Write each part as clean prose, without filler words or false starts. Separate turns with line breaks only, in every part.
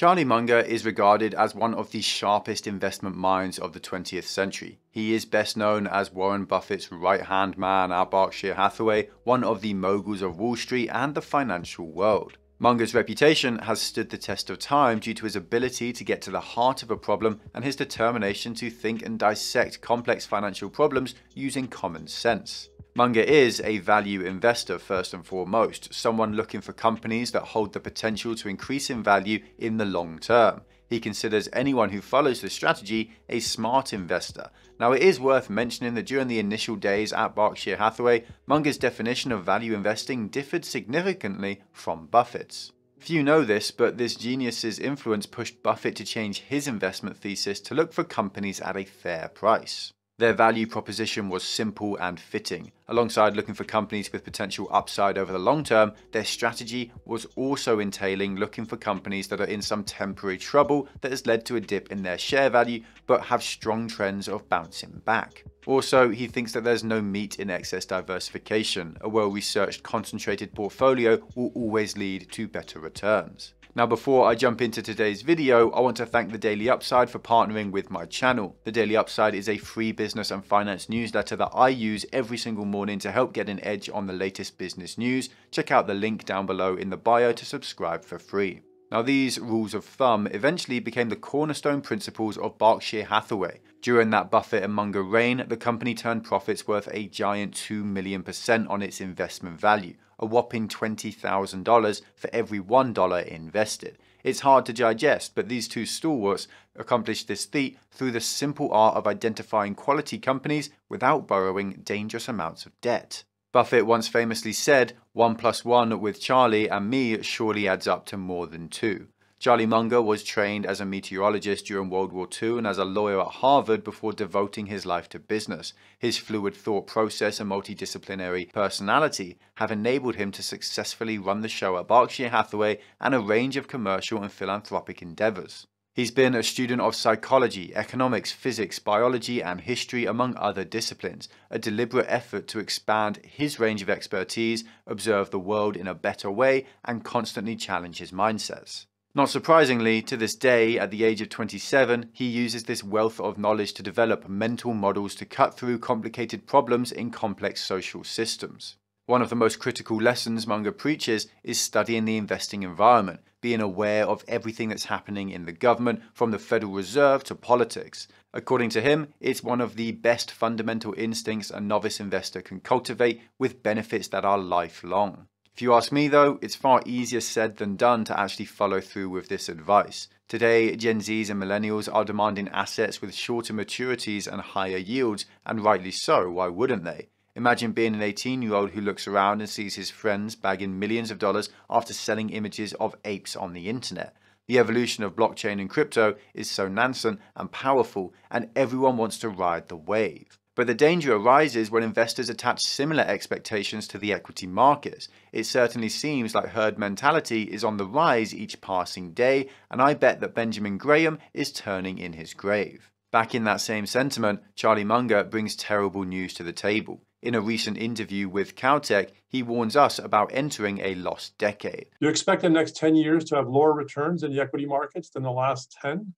Charlie Munger is regarded as one of the sharpest investment minds of the 20th century. He is best known as Warren Buffett's right-hand man at Berkshire Hathaway, one of the moguls of Wall Street and the financial world. Munger's reputation has stood the test of time due to his ability to get to the heart of a problem and his determination to think and dissect complex financial problems using common sense. Munger is a value investor first and foremost, someone looking for companies that hold the potential to increase in value in the long term. He considers anyone who follows this strategy a smart investor. Now, it is worth mentioning that during the initial days at Berkshire Hathaway, Munger's definition of value investing differed significantly from Buffett's. Few know this, but this genius's influence pushed Buffett to change his investment thesis to look for companies at a fair price. Their value proposition was simple and fitting. Alongside looking for companies with potential upside over the long term, their strategy was also entailing looking for companies that are in some temporary trouble that has led to a dip in their share value but have strong trends of bouncing back. Also, he thinks that there's no meat in excess diversification. A well-researched, concentrated portfolio will always lead to better returns. Now, before I jump into today's video, I want to thank the Daily Upside for partnering with my channel. The Daily Upside is a free business and finance newsletter that I use every single morning to help get an edge on the latest business news. Check out the link down below in the bio to subscribe for free. Now, these rules of thumb eventually became the cornerstone principles of Berkshire Hathaway. During that Buffett and Munger reign, the company turned profits worth a giant 2,000,000% on its investment value, a whopping $20,000 for every $1 invested. It's hard to digest, but these two stalwarts accomplished this feat through the simple art of identifying quality companies without borrowing dangerous amounts of debt. Buffett once famously said, 1 + 1 with Charlie and me surely adds up to more than 2. Charlie Munger was trained as a meteorologist during World War II and as a lawyer at Harvard before devoting his life to business. His fluid thought process and multidisciplinary personality have enabled him to successfully run the show at Berkshire Hathaway and a range of commercial and philanthropic endeavors. He's been a student of psychology, economics, physics, biology, and history, among other disciplines, a deliberate effort to expand his range of expertise, observe the world in a better way, and constantly challenge his mindsets. Not surprisingly, to this day, at the age of 27, he uses this wealth of knowledge to develop mental models to cut through complicated problems in complex social systems. One of the most critical lessons Munger preaches is studying the investing environment, being aware of everything that's happening in the government, from the Federal Reserve to politics. According to him, it's one of the best fundamental instincts a novice investor can cultivate, with benefits that are lifelong. If you ask me though, it's far easier said than done to actually follow through with this advice. Today, Gen Zs and millennials are demanding assets with shorter maturities and higher yields, and rightly so, why wouldn't they? Imagine being an 18-year-old who looks around and sees his friends bagging millions of dollars after selling images of apes on the internet. The evolution of blockchain and crypto is so nascent and powerful, and everyone wants to ride the wave. But the danger arises when investors attach similar expectations to the equity markets. It certainly seems like herd mentality is on the rise each passing day, and I bet that Benjamin Graham is turning in his grave. Back in that same sentiment, Charlie Munger brings terrible news to the table. In a recent interview with Caltech, he warns us about entering a lost decade.
You expect the next 10 years to have lower returns in the equity markets than the last 10?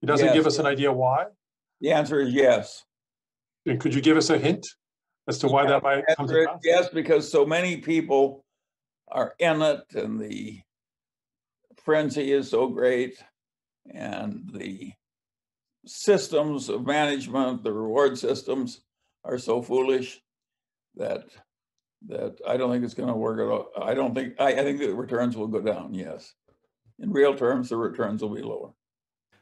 He doesn't give us an idea why?
The answer is yes.
And could you give us a hint as to why that might come to pass?
Yes, because so many people are in it, and the frenzy is so great, and the systems of management, the reward systems, are so foolish that I don't think it's going to work at all. I think the returns will go down, yes. In real terms, the returns will be lower.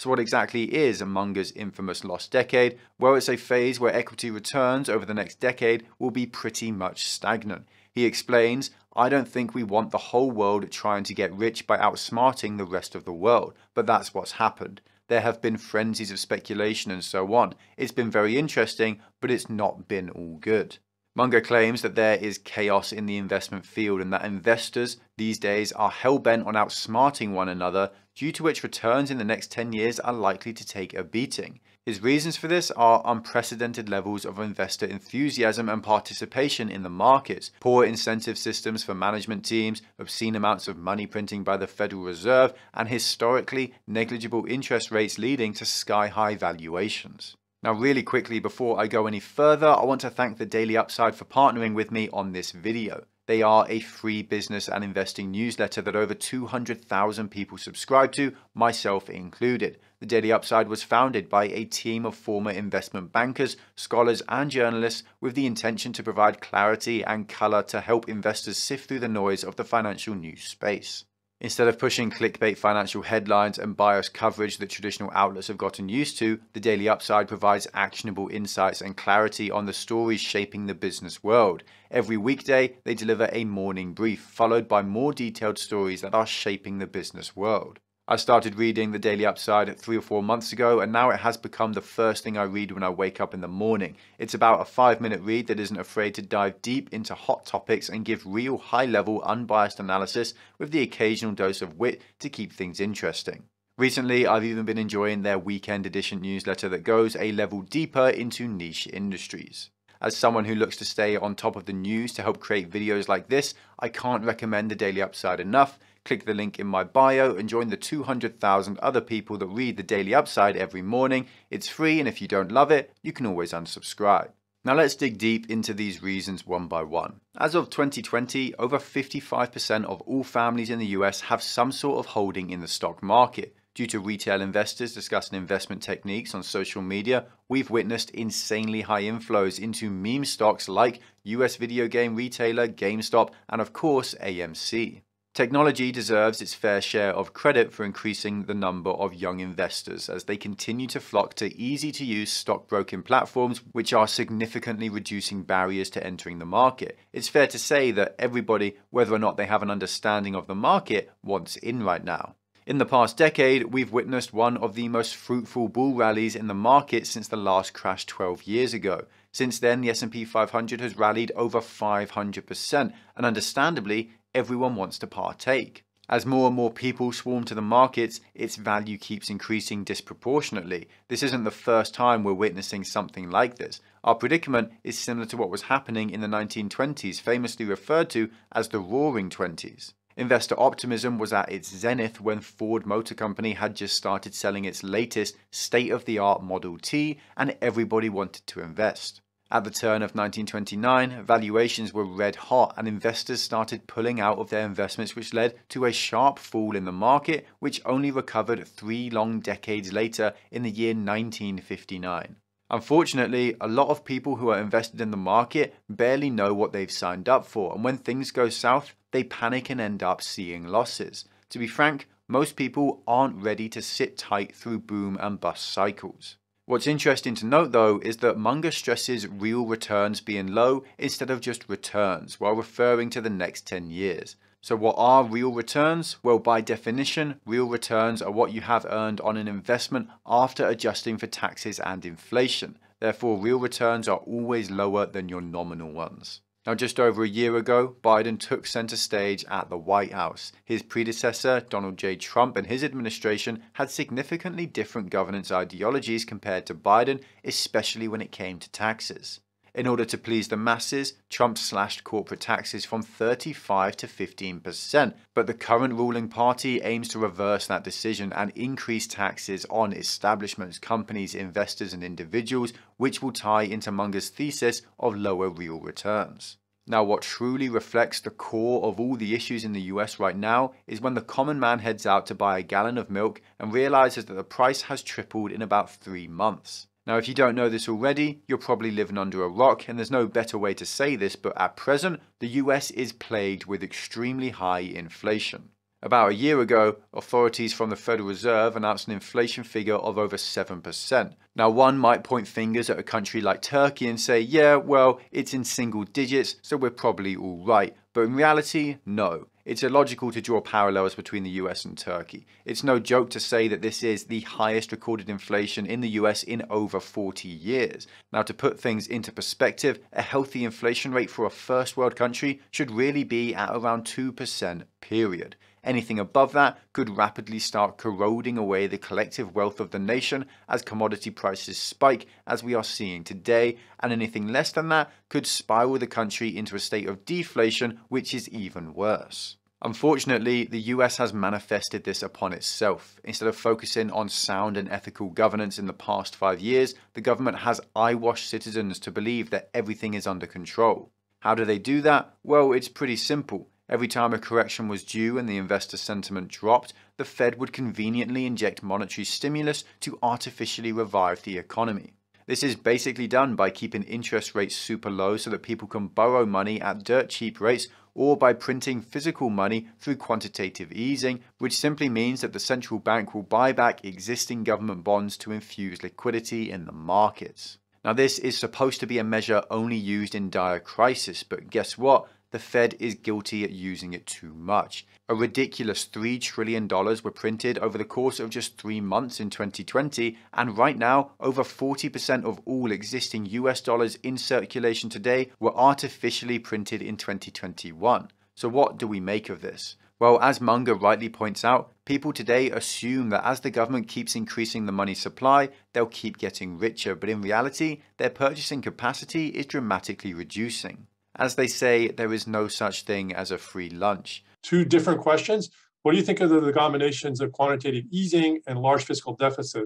So what exactly is Munger's infamous lost decade? Well, it's a phase where equity returns over the next decade will be pretty much stagnant. He explains, I don't think we want the whole world trying to get rich by outsmarting the rest of the world, but that's what's happened. There have been frenzies of speculation and so on. It's been very interesting, but it's not been all good. Munger claims that there is chaos in the investment field and that investors these days are hell-bent on outsmarting one another due to which returns in the next 10 years are likely to take a beating. His reasons for this are unprecedented levels of investor enthusiasm and participation in the markets, poor incentive systems for management teams, obscene amounts of money printing by the Federal Reserve, and historically negligible interest rates leading to sky-high valuations. Now, really quickly before I go any further, I want to thank the Daily Upside for partnering with me on this video. They are a free business and investing newsletter that over 200,000 people subscribe to, myself included. The Daily Upside was founded by a team of former investment bankers, scholars, and journalists with the intention to provide clarity and color to help investors sift through the noise of the financial news space. Instead of pushing clickbait financial headlines and biased coverage that traditional outlets have gotten used to, the Daily Upside provides actionable insights and clarity on the stories shaping the business world. Every weekday, they deliver a morning brief, followed by more detailed stories that are shaping the business world. I started reading the Daily Upside 3 or 4 months ago, and now it has become the first thing I read when I wake up in the morning. It's about a 5-minute read that isn't afraid to dive deep into hot topics and give real high-level, unbiased analysis with the occasional dose of wit to keep things interesting. Recently, I've even been enjoying their weekend edition newsletter that goes a level deeper into niche industries. As someone who looks to stay on top of the news to help create videos like this, I can't recommend the Daily Upside enough. Click the link in my bio and join the 200,000 other people that read the Daily Upside every morning. It's free, and if you don't love it, you can always unsubscribe. Now let's dig deep into these reasons one by one. As of 2020, over 55% of all families in the US have some sort of holding in the stock market. Due to retail investors discussing investment techniques on social media, we've witnessed insanely high inflows into meme stocks like US video game retailer GameStop and of course AMC. Technology deserves its fair share of credit for increasing the number of young investors as they continue to flock to easy-to-use stockbroking platforms which are significantly reducing barriers to entering the market. It's fair to say that everybody, whether or not they have an understanding of the market, wants in right now. In the past decade, we've witnessed one of the most fruitful bull rallies in the market since the last crash 12 years ago. Since then, the S&P 500 has rallied over 500%, and understandably, everyone wants to partake. As more and more people swarm to the markets, its value keeps increasing disproportionately. This isn't the first time we're witnessing something like this. Our predicament is similar to what was happening in the 1920s, famously referred to as the Roaring Twenties. Investor optimism was at its zenith when Ford Motor Company had just started selling its latest state-of-the-art Model T, and everybody wanted to invest. At the turn of 1929, valuations were red hot and investors started pulling out of their investments, which led to a sharp fall in the market, which only recovered 3 long decades later in the year 1959. Unfortunately, a lot of people who are invested in the market barely know what they've signed up for, and when things go south, they panic and end up seeing losses. To be frank, most people aren't ready to sit tight through boom and bust cycles. What's interesting to note though is that Munger stresses real returns being low instead of just returns while referring to the next 10 years. So what are real returns? Well, by definition, real returns are what you have earned on an investment after adjusting for taxes and inflation. Therefore, real returns are always lower than your nominal ones. Now, just over a year ago, Biden took center stage at the White House. His predecessor, Donald J. Trump, and his administration had significantly different governance ideologies compared to Biden, especially when it came to taxes. In order to please the masses, Trump slashed corporate taxes from 35% to 15%, but the current ruling party aims to reverse that decision and increase taxes on establishments, companies, investors, and individuals, which will tie into Munger's thesis of lower real returns. Now, what truly reflects the core of all the issues in the US right now is when the common man heads out to buy a gallon of milk and realizes that the price has tripled in about 3 months. Now, if you don't know this already, you're probably living under a rock, and there's no better way to say this, but at present, the US is plagued with extremely high inflation. About a year ago, authorities from the Federal Reserve announced an inflation figure of over 7%. Now, one might point fingers at a country like Turkey and say, yeah, well, it's in single digits, so we're probably all right. But in reality, no. It's illogical to draw parallels between the US and Turkey. It's no joke to say that this is the highest recorded inflation in the US in over 40 years. Now, to put things into perspective, a healthy inflation rate for a first world country should really be at around 2%, period. Anything above that could rapidly start corroding away the collective wealth of the nation as commodity prices spike, as we are seeing today, and anything less than that could spiral the country into a state of deflation, which is even worse. Unfortunately, the US has manifested this upon itself. Instead of focusing on sound and ethical governance in the past 5 years, the government has eyewashed citizens to believe that everything is under control. How do they do that? Well, it's pretty simple. Every time a correction was due and the investor sentiment dropped, the Fed would conveniently inject monetary stimulus to artificially revive the economy. This is basically done by keeping interest rates super low so that people can borrow money at dirt cheap rates, or by printing physical money through quantitative easing, which simply means that the central bank will buy back existing government bonds to infuse liquidity in the markets. Now, this is supposed to be a measure only used in dire crisis, but guess what? The Fed is guilty at using it too much. A ridiculous $3 trillion were printed over the course of just 3 months in 2020, and right now, over 40% of all existing US dollars in circulation today were artificially printed in 2021. So what do we make of this? Well, as Munger rightly points out, people today assume that as the government keeps increasing the money supply, they'll keep getting richer, but in reality, their purchasing capacity is dramatically reducing. As they say, there is no such thing as a free lunch.
Two different questions. What do you think of the combinations of quantitative easing and large fiscal deficit?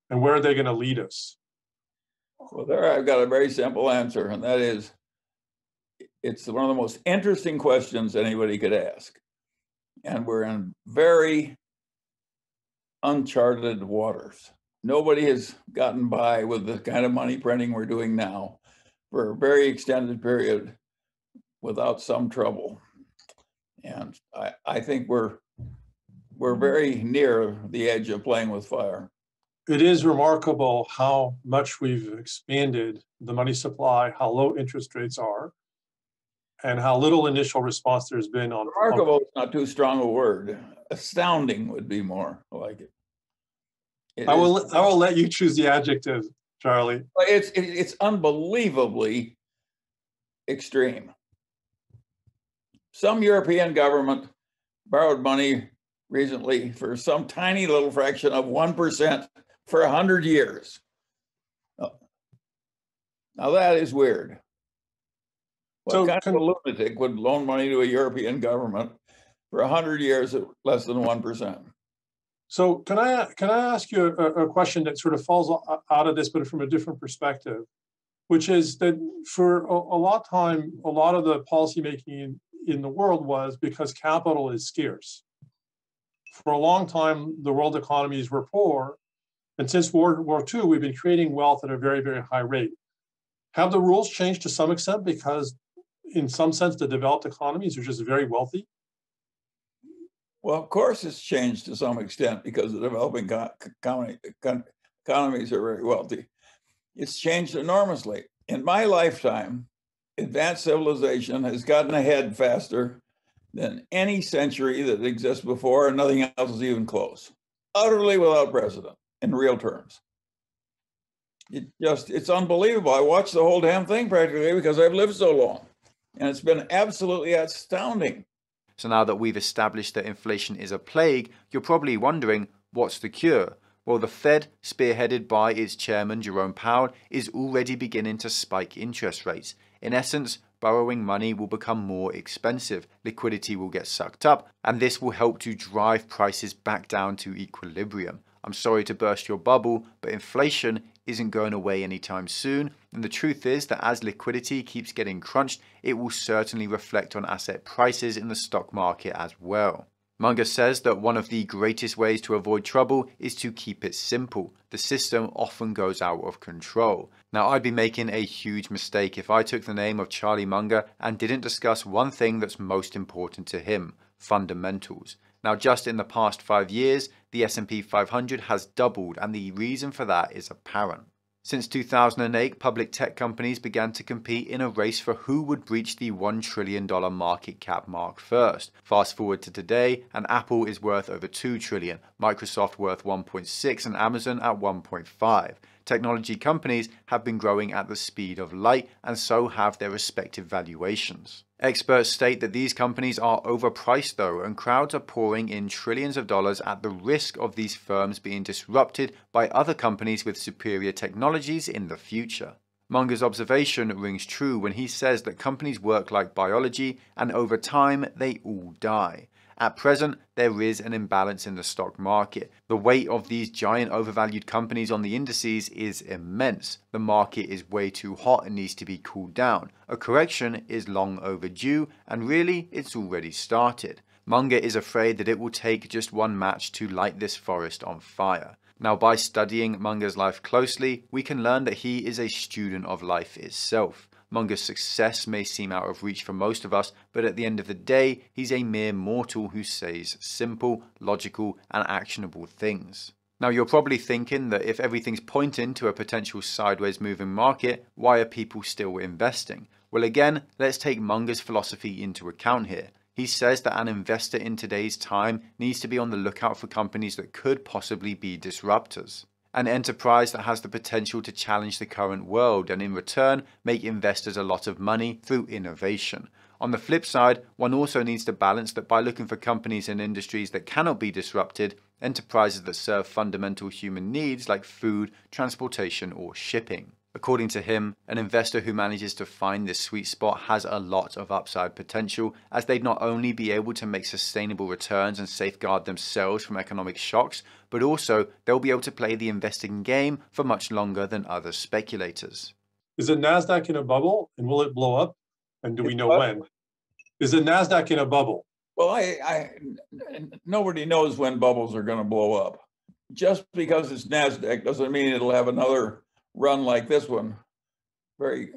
And where are they going to lead us?
Well, there I've got a very simple answer, and that is, it's one of the most interesting questions anybody could ask. And we're in very uncharted waters. Nobody has gotten by with the kind of money printing we're doing now for a very extended period without some trouble. And I think we're very near the edge of playing with fire.
It is remarkable how much we've expanded the money supply, how low interest rates are, and how little initial response there's been on.
Remarkable is not too strong a word. Astounding would be more like it.
I will let you choose the adjective, Charlie.
It's unbelievably extreme. Some European government borrowed money recently for some tiny little fraction of 1% for 100 years. Now that is weird. What kind of a lunatic would loan money to a European government for 100 years at less than 1%?
So can I ask you a question that sort of falls out of this, but from a different perspective, which is that for a lot of time, a lot of the policymaking in the world was because capital is scarce. For a long time, the world economies were poor, and since World War II, we've been creating wealth at a very, very high rate. Have the rules changed to some extent because, in some sense, the developed economies are just very wealthy?
Well, of course it's changed to some extent because the developing economies are very wealthy. It's changed enormously. In my lifetime, advanced civilization has gotten ahead faster than any century that exists before, and nothing else is even close. Utterly without precedent in real terms. It's unbelievable. I watched the whole damn thing practically because I've lived so long. And it's been absolutely astounding.
So now that we've established that inflation is a plague, you're probably wondering, what's the cure? Well, the Fed, spearheaded by its chairman Jerome Powell, is already beginning to spike interest rates. In essence, borrowing money will become more expensive, liquidity will get sucked up, and this will help to drive prices back down to equilibrium. I'm sorry to burst your bubble, but inflation isn't going away anytime soon, and the truth is that as liquidity keeps getting crunched, it will certainly reflect on asset prices in the stock market as well. Munger says that one of the greatest ways to avoid trouble is to keep it simple. The system often goes out of control. Now, I'd be making a huge mistake if I took the name of Charlie Munger and didn't discuss one thing that's most important to him: fundamentals. Now, just in the past 5 years, the S&P 500 has doubled, and the reason for that is apparent. Since 2008, public tech companies began to compete in a race for who would breach the $1 trillion market cap mark first. Fast forward to today, and Apple is worth over $2 trillion, Microsoft worth $1.6, and Amazon at $1.5. Technology companies have been growing at the speed of light, and so have their respective valuations. Experts state that these companies are overpriced though, and crowds are pouring in trillions of dollars at the risk of these firms being disrupted by other companies with superior technologies in the future. Munger's observation rings true when he says that companies work like biology, and over time they all die. At present, there is an imbalance in the stock market. The weight of these giant overvalued companies on the indices is immense. The market is way too hot and needs to be cooled down. A correction is long overdue, and really, it's already started. Munger is afraid that it will take just one match to light this forest on fire. Now, by studying Munger's life closely, we can learn that he is a student of life itself. Munger's success may seem out of reach for most of us, but at the end of the day, he's a mere mortal who says simple, logical, and actionable things. Now, you're probably thinking that if everything's pointing to a potential sideways moving market, why are people still investing? Well, again, let's take Munger's philosophy into account here. He says that an investor in today's time needs to be on the lookout for companies that could possibly be disruptors. An enterprise that has the potential to challenge the current world and in return make investors a lot of money through innovation. On the flip side, one also needs to balance that by looking for companies and industries that cannot be disrupted, enterprises that serve fundamental human needs like food, transportation, or shipping. According to him, an investor who manages to find this sweet spot has a lot of upside potential, as they'd not only be able to make sustainable returns and safeguard themselves from economic shocks, but also they'll be able to play the investing game for much longer than other speculators.
Is the NASDAQ in a bubble, and will it blow up? And do we know when? Is the NASDAQ in a bubble?
Well, nobody knows when bubbles are going to blow up. Just because it's NASDAQ doesn't mean it'll have another run like this one very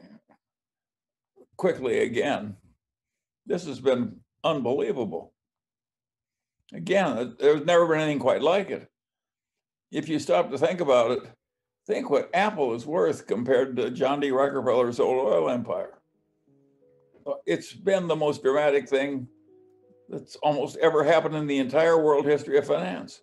quickly again. This has been unbelievable. Again, there's never been anything quite like it. If you stop to think about it, think what Apple is worth compared to John D. Rockefeller's old oil empire. It's been the most dramatic thing that's almost ever happened in the entire world history of finance.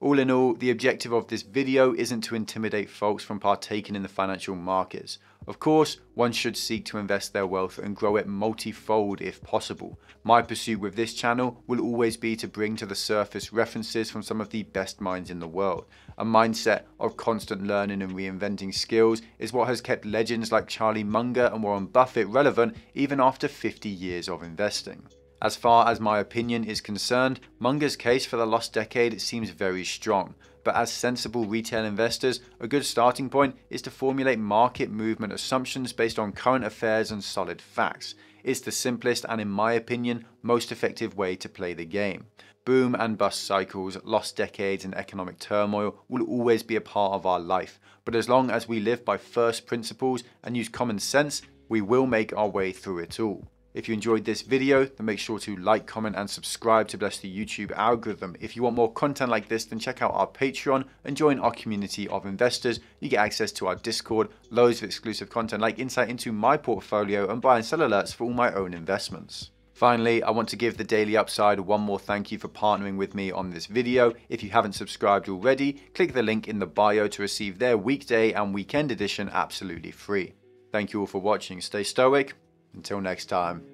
All in all, the objective of this video isn't to intimidate folks from partaking in the financial markets. Of course, one should seek to invest their wealth and grow it multifold if possible. My pursuit with this channel will always be to bring to the surface references from some of the best minds in the world. A mindset of constant learning and reinventing skills is what has kept legends like Charlie Munger and Warren Buffett relevant even after 50 years of investing. As far as my opinion is concerned, Munger's case for the lost decade seems very strong, but as sensible retail investors, a good starting point is to formulate market movement assumptions based on current affairs and solid facts. It's the simplest and, in my opinion, most effective way to play the game. Boom and bust cycles, lost decades, and economic turmoil will always be a part of our life, but as long as we live by first principles and use common sense, we will make our way through it all. If you enjoyed this video, then make sure to like, comment, and subscribe to bless the YouTube algorithm. If you want more content like this, then check out our Patreon and join our community of investors. You get access to our Discord, loads of exclusive content like insight into my portfolio, and buy and sell alerts for all my own investments. Finally, I want to give the Daily Upside one more thank you for partnering with me on this video. If you haven't subscribed already, click the link in the bio to receive their weekday and weekend edition absolutely free. Thank you all for watching. Stay stoic. Until next time.